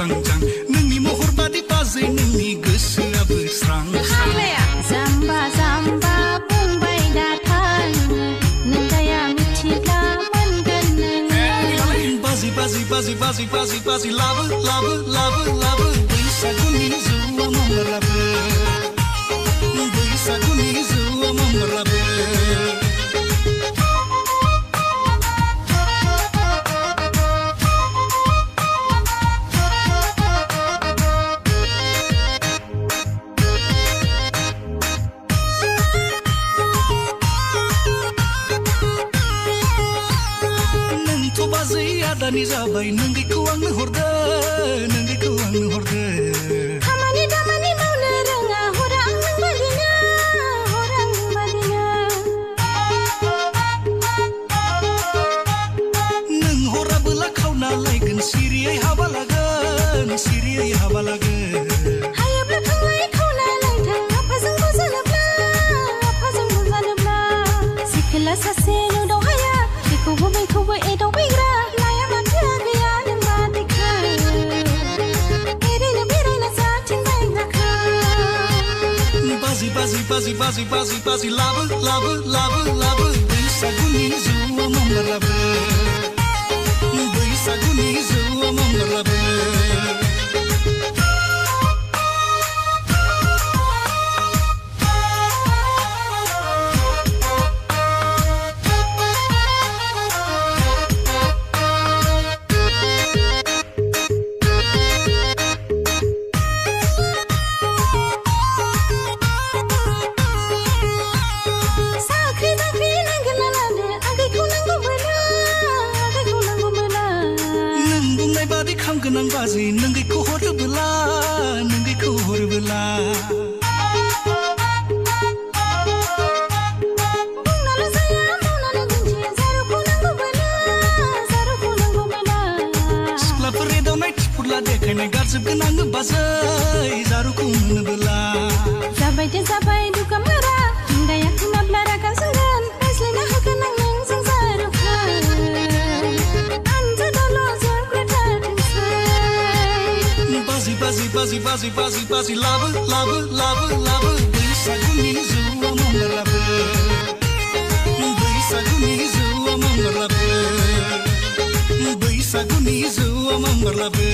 जां नोंनि महर बादि बाजै नोंनि गोसोआबो स्रां जाम्बा जाम्बा बुंबाय दाथां नोंदाया मिथिब्ला मोनगोन नोङो बाजै बाजै बाजै बाजै बाजै बाजै लाबो लाबो लाबो लाबो बैसागुनि जौआ मावलाबो बैसागुनि जौआ मावलाबो Adani zabai nunggiku ang horde nunggiku ang horde Hamani damani mauna ranga horang badina Nung hora bela kau na laigen siriyai habalagan Hayabla thanglai kau na laithang apazang buzanabla Sikla sase nu dau haya diku bubai kubai e dau baigra Bazi bazi bazi bazi labu labu labu labu बैसागुनि जौआ मावलाबो बैसागुनि जौआ मावलाबो Nang bazi nunggiku horbela Bunala saya bunala gunci zaruku nanggu bela Skla peredau naik pula dekai naik garsib kenang bazai zaruku bela Zabai de zabai duka mara Daya kena belarakan senggan Peslina hakanang nang sang zaruka Anja dolo Bazi bazi bazi bazi bazi labu labu labu labu बैसागुनि जौआ मावलाबो बैसागुनि जौआ मावलाबो बैसागुनि जौआ मावलाबो